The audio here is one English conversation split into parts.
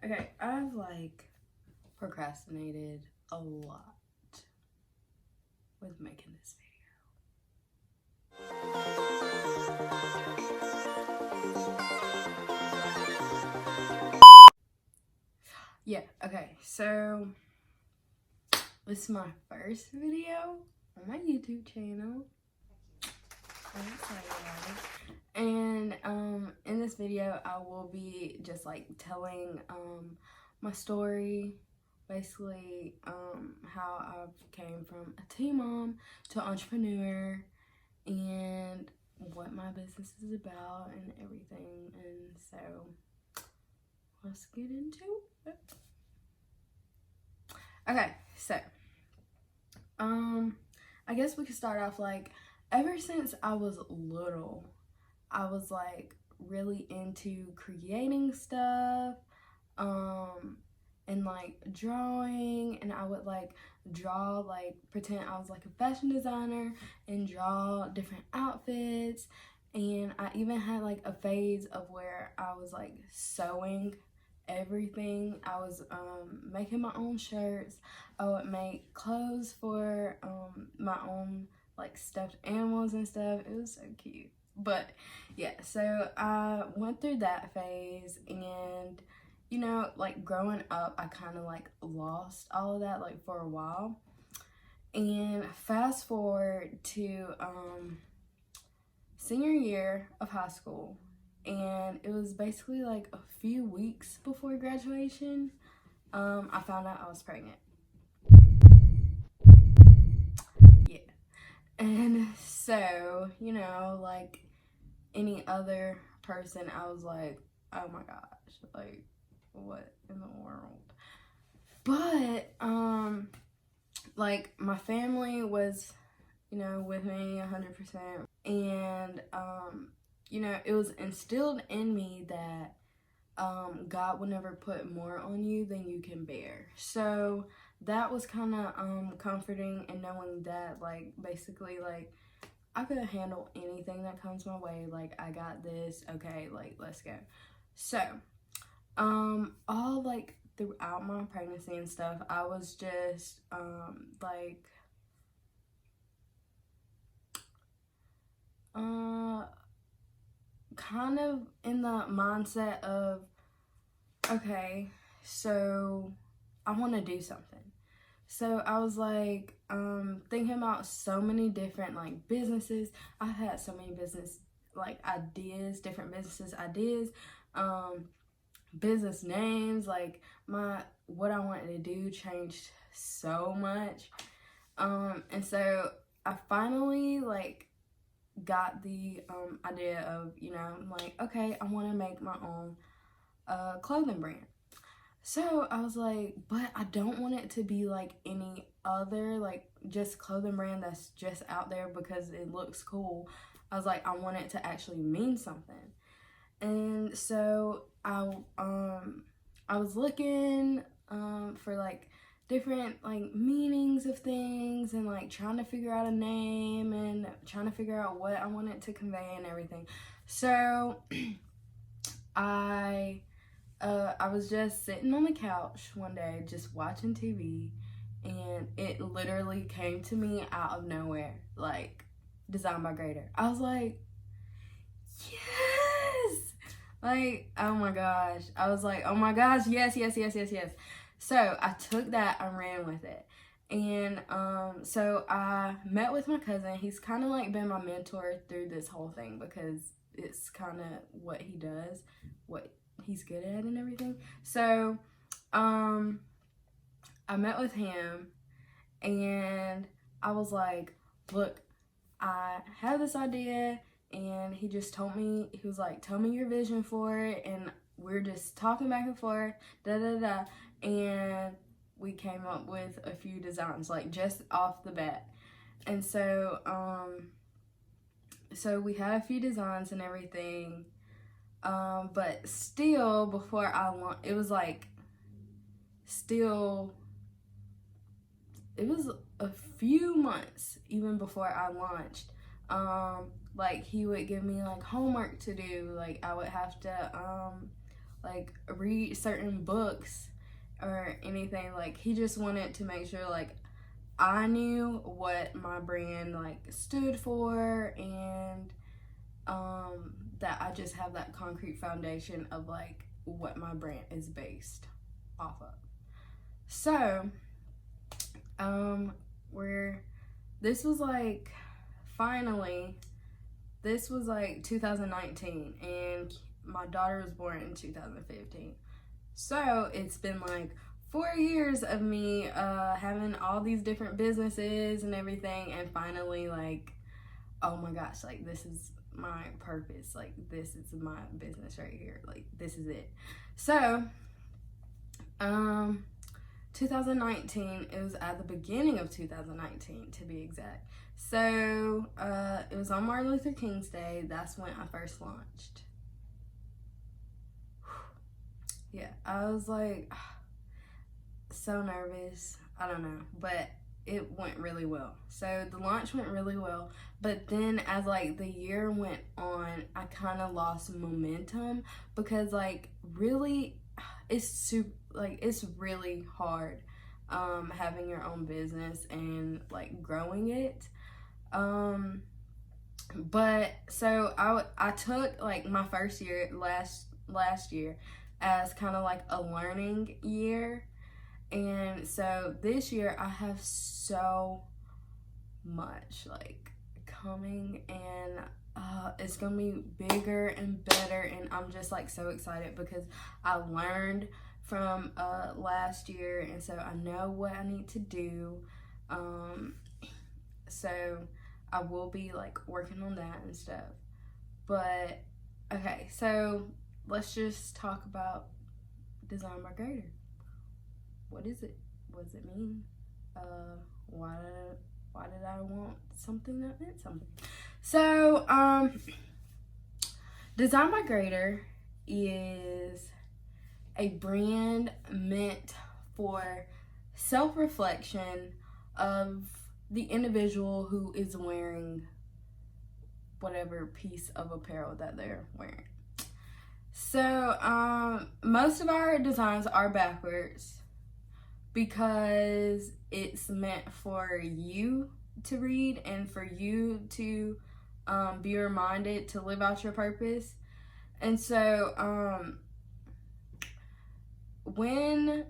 Okay, I've procrastinated a lot with making this video. Yeah, okay, so this is my first video on my YouTube channel. I'm excited about it. And in this video, I will be just telling my story, basically how I came from a teen mom to entrepreneur, and what my business is about and everything. And so let's get into it. Okay, so I guess we could start off ever since I was little, I was really into creating stuff, and drawing, and I would draw, pretend I was a fashion designer and draw different outfits. And I even had a phase of where I was sewing everything. I was making my own shirts. I would make clothes for my own stuffed animals and stuff. It was so cute. But yeah, so I went through that phase, and growing up, I kind of lost all of that for a while. And fast forward to senior year of high school, and it was basically a few weeks before graduation, I found out I was pregnant. Yeah. And so, like any other person, I was like, oh my gosh, what in the world? But my family was, with me 100%. And it was instilled in me that God will never put more on you than you can bear. So that was kind of comforting, and knowing that basically I could handle anything that comes my way. I got this. Okay, let's go. So all throughout my pregnancy and stuff, I was just kind of in the mindset of, okay, so I want to do something. So I was thinking about so many different businesses. I had so many business ideas, different businesses ideas, business names. What I wanted to do changed so much. And so I finally got the idea of, okay, I want to make my own clothing brand. So I was but I don't want it to be any other just clothing brand that's just out there because it looks cool. I was I want it to actually mean something. And so I was looking for different meanings of things, and trying to figure out a name, and trying to figure out what I wanted to convey and everything. So I was just sitting on the couch one day just watching TV, and it literally came to me out of nowhere, Design by Grader. I was yes! Oh my gosh. I was oh my gosh, yes. So I took that and ran with it. And so I met with my cousin. He's kind of been my mentor through this whole thing, because it's kind of what he does, what he's good at and everything. So I met with him, and I was look, I have this idea. And he just told me, he was tell me your vision for it. And we're just talking back and forth, and we came up with a few designs, just off the bat. And so so we had a few designs and everything, but still, before I launched, it was still, it was a few months even before I launched, like he would give me like homework to do. Like I would have to like read certain books or anything. Like he just wanted to make sure like I knew what my brand like stood for, and that I just have that concrete foundation of like what my brand is based off of. So this was like finally, this was like 2019, and my daughter was born in 2015. So it's been like 4 years of me having all these different businesses and everything, and finally like, oh my gosh, like this is my purpose, like this is my business right here, like this is it. So 2019, it was at the beginning of 2019 to be exact. So it was on Martin Luther King's Day. That's when I first launched. Yeah, I was like so nervous. I don't know, but it went really well. So the launch went really well, but then as like the year went on, I kind of lost momentum because like really it's really hard having your own business and like growing it. But so I took like my first year last year as kind of like a learning year, and so this year I have so much like coming, and it's gonna be bigger and better, and I'm just like so excited because I learned from last year, and so I know what I need to do. So I will be like working on that and stuff. But okay, so let's just talk about Design by Grader. What is it? What does it mean? Why did I want something that meant something? So Design by Grader is a brand meant for self-reflection of the individual who is wearing whatever piece of apparel that they're wearing. So most of our designs are backwards because it's meant for you to read and for you to be reminded to live out your purpose. And so when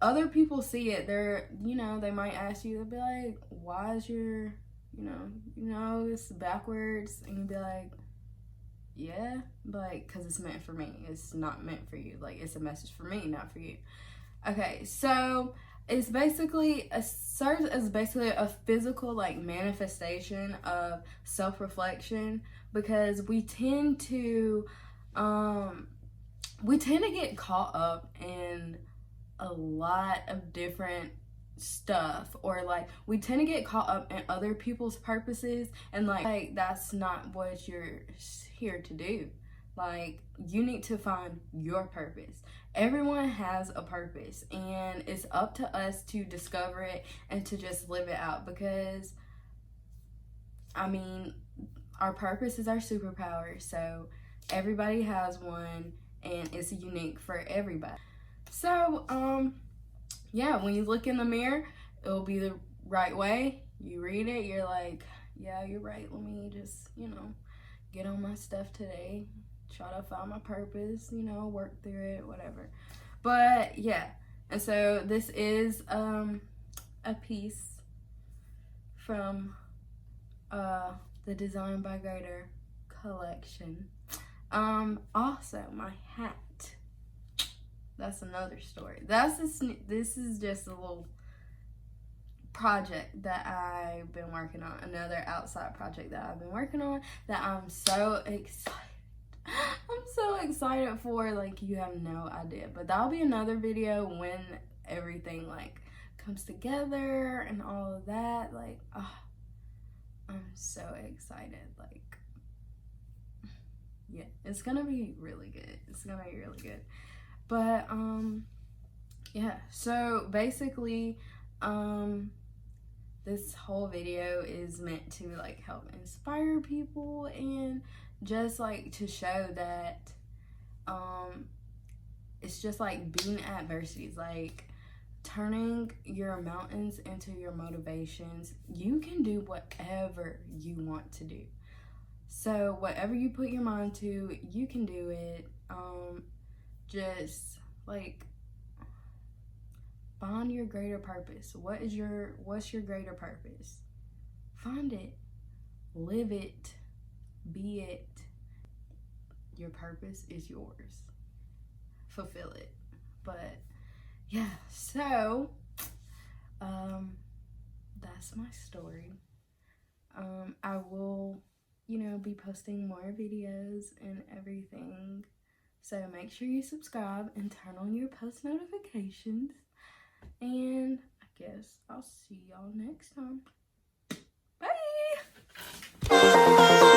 other people see it, they might ask you, they'll be like, why is your, it's backwards? And you'll be like, yeah, like, because it's meant for me. It's not meant for you. Like, it's a message for me, not for you. Okay, so it's basically, serves as basically a physical, like, manifestation of self-reflection, because we tend to get caught up in a lot of different stuff, or like we tend to get caught up in other people's purposes, and like that's not what you're here to do. Like, you need to find your purpose. Everyone has a purpose, and it's up to us to discover it and to just live it out, because I mean, our purpose is our superpower. So everybody has one, and it's unique for everybody. So, yeah, when you look in the mirror, it'll be the right way. You read it, you're like, yeah, you're right. Let me just, get on my stuff today. Try to find my purpose, work through it, whatever. But, yeah. And so this is a piece from the Design by Grader collection. Also, my hat. That's another story. This is just a little project that I've been working on. Another outside project that I've been working on that I'm so excited. I'm so excited for, like, you have no idea. But that'll be another video when everything, like, comes together and all of that. Like, I'm so excited. Like, yeah, it's gonna be really good. It's gonna be really good. But yeah, so basically this whole video is meant to like help inspire people and just like to show that it's just like beating adversities, like turning your mountains into your motivations. You can do whatever you want to do. So whatever you put your mind to, you can do it. Just like find your greater purpose. What's your greater purpose? Find it. Live it. Be it. Your purpose is yours. Fulfill it. But yeah, so that's my story. I will, be posting more videos and everything. So make sure you subscribe and turn on your post notifications. And I guess I'll see y'all next time. Bye!